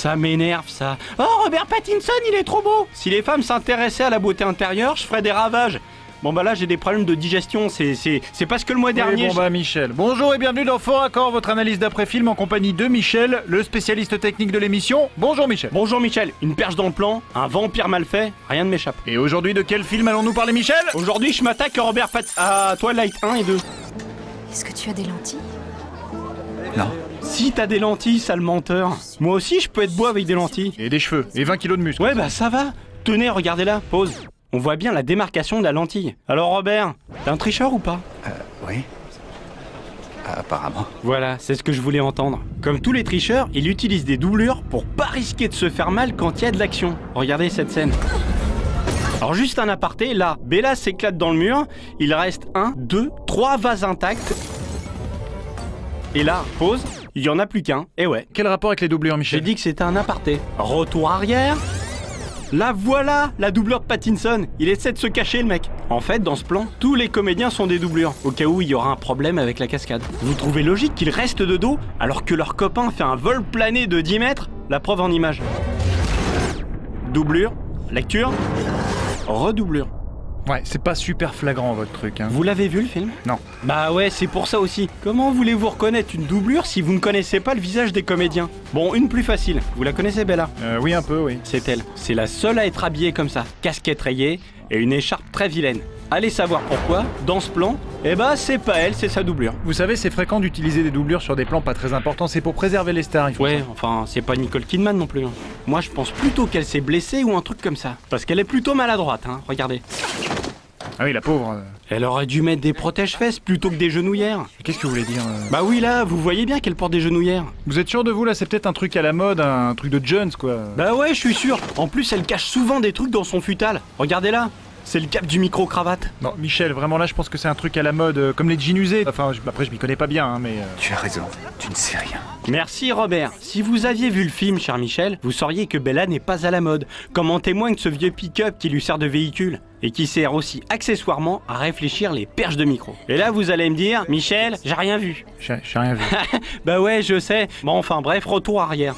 Ça m'énerve ça. Oh, Robert Pattinson, il est trop beau. Si les femmes s'intéressaient à la beauté intérieure, je ferais des ravages. Bon bah là j'ai des problèmes de digestion, c'est parce que le mois dernier... Oui, bon bah Michel, bonjour et bienvenue dans Fort Accord, votre analyse d'après-film en compagnie de Michel, le spécialiste technique de l'émission. Bonjour Michel. Bonjour Michel, une perche dans le plan, un vampire mal fait, rien ne m'échappe. Et aujourd'hui de quel film allons-nous parler Michel? Aujourd'hui je m'attaque à Robert à Twilight 1 et 2. Est-ce que tu as des lentilles? Non. Si t'as des lentilles, sale menteur. Moi aussi je peux être beau avec des lentilles. Et des cheveux, et 20 kilos de muscles. Ouais bah ça va. Tenez, regardez-la, pause. On voit bien la démarcation de la lentille. Alors Robert, t'es un tricheur ou pas? Oui. Apparemment. Voilà, c'est ce que je voulais entendre. Comme tous les tricheurs, il utilise des doublures pour pas risquer de se faire mal quand il y a de l'action. Regardez cette scène. Alors juste un aparté, là, Bella s'éclate dans le mur, il reste 1, 2, 3 vases intacts. Et là, pause, il y en a plus qu'un, et ouais. Quel rapport avec les doublures J'ai Michel? dit que c'était un aparté. Retour arrière. Là voilà, la doublure de Pattinson. Il essaie de se cacher le mec. En fait, dans ce plan, tous les comédiens sont des doublures, au cas où il y aura un problème avec la cascade. Vous trouvez logique qu'ils restent de dos alors que leur copain fait un vol plané de 10 mètres? La preuve en image. Doublure, lecture, redoublure. Ouais, c'est pas super flagrant votre truc, hein. Vous l'avez vu le film? Non. Bah ouais, c'est pour ça aussi. Comment voulez-vous reconnaître une doublure si vous ne connaissez pas le visage des comédiens? Bon, une plus facile. Vous la connaissez, Bella? Oui, un peu, oui. C'est elle. C'est la seule à être habillée comme ça. Casquette rayée et une écharpe très vilaine. Allez savoir pourquoi, dans ce plan, eh bah c'est pas elle, c'est sa doublure. Vous savez, c'est fréquent d'utiliser des doublures sur des plans pas très importants, c'est pour préserver les stars, il faut Ouais, ça. enfin, c'est pas Nicole Kidman non plus. Hein. Moi, je pense plutôt qu'elle s'est blessée ou un truc comme ça. Parce qu'elle est plutôt maladroite, hein, regardez. Ah oui, la pauvre. Elle aurait dû mettre des protège-fesses plutôt que des genouillères. Qu'est-ce que vous voulez dire Bah oui, là, vous voyez bien qu'elle porte des genouillères. Vous êtes sûr de vous, là? C'est peut-être un truc à la mode, un truc de Jones, quoi. Bah ouais, je suis sûr. En plus, elle cache souvent des trucs dans son futal. Regardez là. C'est le cap du micro-cravate. Non, Michel, vraiment là, je pense que c'est un truc à la mode, comme les jeans usés. Enfin, après, je m'y connais pas bien, hein, mais... Tu as raison, tu ne sais rien. Merci Robert. Si vous aviez vu le film, cher Michel, vous sauriez que Bella n'est pas à la mode, comme en témoigne ce vieux pick-up qui lui sert de véhicule, et qui sert aussi accessoirement à réfléchir les perches de micro. Et là, vous allez me dire, Michel, j'ai rien vu. J'ai rien vu. Bah ouais, je sais. Bon, enfin bref, retour arrière.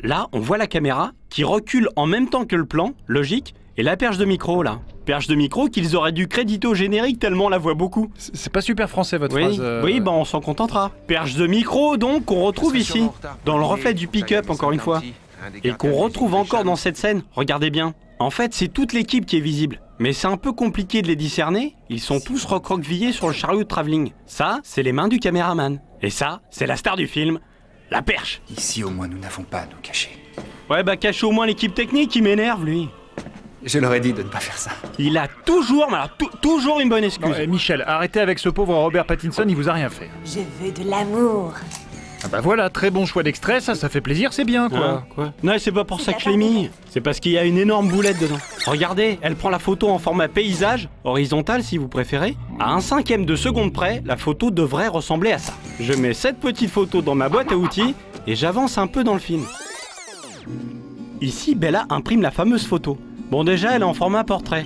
Là, on voit la caméra qui recule en même temps que le plan, logique, et la perche de micro, là. Perche de micro qu'ils auraient dû créditer au générique tellement on la voit beaucoup. C'est pas super français, votre Oui, phrase. oui, bah on s'en contentera. Perche de micro, donc, qu'on retrouve ici, dans le reflet du pick-up, encore une fois. Et qu'on retrouve encore dans cette scène, regardez bien. En fait, c'est toute l'équipe qui est visible. Mais c'est un peu compliqué de les discerner, ils sont tous recroquevillés sur le chariot de travelling. Ça, c'est les mains du caméraman. Et ça, c'est la star du film, la perche. Ici, au moins, nous n'avons pas à nous cacher. Ouais, bah cache au moins l'équipe technique, il m'énerve, lui. Je leur ai dit de ne pas faire ça. Il a toujours, mais alors toujours une bonne excuse. Non, Michel, arrêtez avec ce pauvre Robert Pattinson, il vous a rien fait. Je veux de l'amour. Ah bah voilà, très bon choix d'extrait, ça fait plaisir, c'est bien, quoi. Hein, quoi? Non, c'est pas pour ça que je l'ai mis. C'est parce qu'il y a une énorme boulette dedans. Regardez, elle prend la photo en format paysage, horizontal si vous préférez. À 1/5 de seconde près, la photo devrait ressembler à ça. Je mets cette petite photo dans ma boîte à outils et j'avance un peu dans le film. Ici, Bella imprime la fameuse photo. Bon, déjà, elle est en format portrait.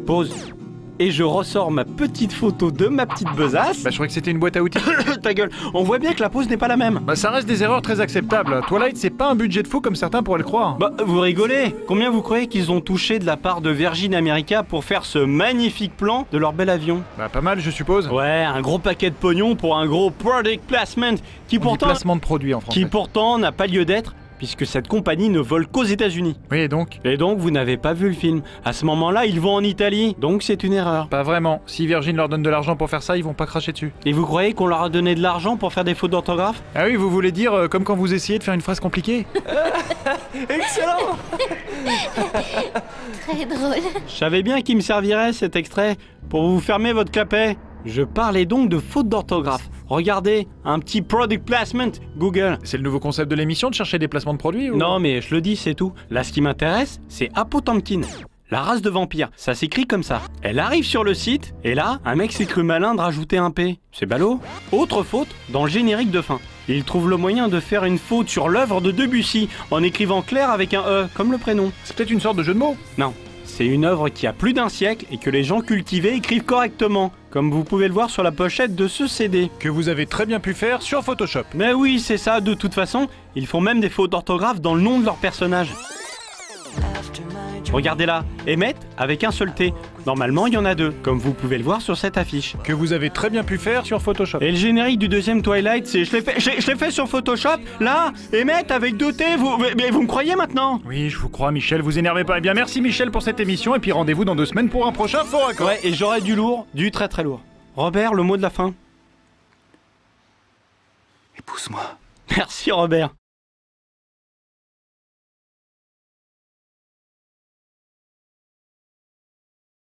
Pause. Et je ressors ma petite photo de ma petite besace. Bah je croyais que c'était une boîte à outils. Ta gueule, on voit bien que la pose n'est pas la même. Bah ça reste des erreurs très acceptables. Twilight, c'est pas un budget de fou comme certains pourraient le croire. Bah, vous rigolez? Combien vous croyez qu'ils ont touché de la part de Virgin America pour faire ce magnifique plan de leur bel avion? Bah pas mal, je suppose. Ouais, un gros paquet de pognon pour un gros product placement qui On dit pourtant... placement de produit en français. Qui pourtant n'a pas lieu d'être, puisque cette compagnie ne vole qu'aux États-Unis. Oui, et donc? Et donc, vous n'avez pas vu le film. À ce moment-là, ils vont en Italie, donc c'est une erreur. Pas vraiment. Si Virgin leur donne de l'argent pour faire ça, ils vont pas cracher dessus. Et vous croyez qu'on leur a donné de l'argent pour faire des fautes d'orthographe? Ah oui, vous voulez dire comme quand vous essayez de faire une phrase compliquée? Excellent! Très drôle. Je savais bien qu'il me servirait cet extrait pour vous fermer votre clapet. Je parlais donc de faute d'orthographe. Regardez, un petit product placement, Google. C'est le nouveau concept de l'émission de chercher des placements de produits ou... Non mais je le dis, c'est tout. Là ce qui m'intéresse, c'est Apotemkin. La race de vampires, ça s'écrit comme ça. Elle arrive sur le site, et là, un mec s'est cru malin de rajouter un P. C'est ballot. Autre faute, dans le générique de fin. Il trouve le moyen de faire une faute sur l'œuvre de Debussy, en écrivant Claire avec un E, comme le prénom. C'est peut-être une sorte de jeu de mots. Non, c'est une œuvre qui a plus d'un siècle et que les gens cultivés écrivent correctement. comme vous pouvez le voir sur la pochette de ce CD. Que vous avez très bien pu faire sur Photoshop. Mais oui, c'est ça, de toute façon, ils font même des fautes d'orthographe dans le nom de leur personnage. Regardez là, Emmett avec un seul T. Normalement, il y en a deux, comme vous pouvez le voir sur cette affiche. Que vous avez très bien pu faire sur Photoshop. Et le générique du deuxième Twilight, c'est... Je l'ai fait sur Photoshop, là, Emmett avec deux T, mais vous me croyez maintenant? Oui, je vous crois, Michel, vous énervez pas. Eh bien, merci Michel pour cette émission, et puis rendez-vous dans 2 semaines pour un prochain Faux Raccord. Ouais, et j'aurai du lourd, du très très lourd. Robert, le mot de la fin. Épouse-moi. Merci Robert.